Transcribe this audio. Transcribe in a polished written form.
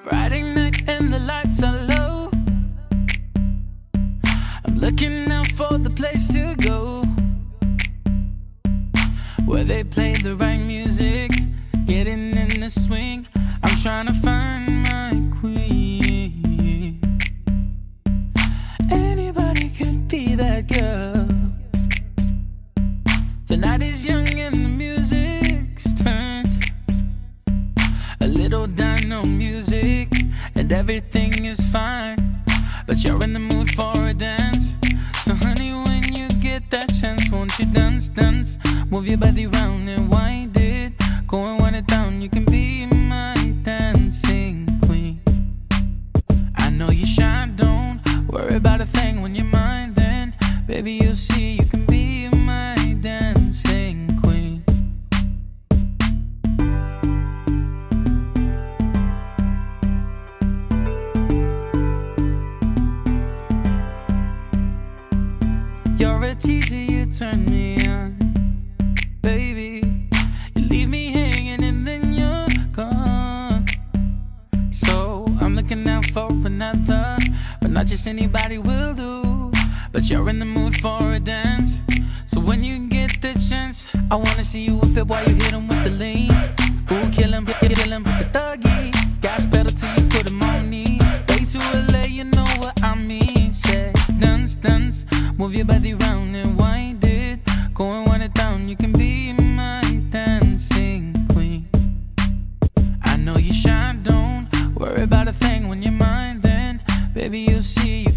Friday night and the lights are low. I'm looking out for the place to go, where they play the right music, getting in the swing. I'm trying to find my queen. Anybody could be that girl. The night is young and the music's turned. A little dyno music and everything is fine, but you're in the mood for a dance. So honey, when you get that chance, won't you dance, dance? Move your body round and wind it. Go and wind it down, you can be my dancing queen. I know you're shy, don't worry about a thing when you're mine. Then, baby, you'll see you can be my dancing queen. You're a teaser, you turn me on, baby. You leave me hanging and then you're gone. So I'm looking out for another, but not just anybody will do. But you're in the mood for a dance, so when you get the chance, I wanna see you whip it while you hit 'em with the lean. Ooh, kill 'em with the thuggy. Gas pedal till you put 'em on me. Way to LA, you know what I mean. Say dance, dance, move your body round and wind it. Go and wind it down, you can be my dancing queen. I know you're shy, don't worry about a thing when you're mine. Then, baby, you'll see you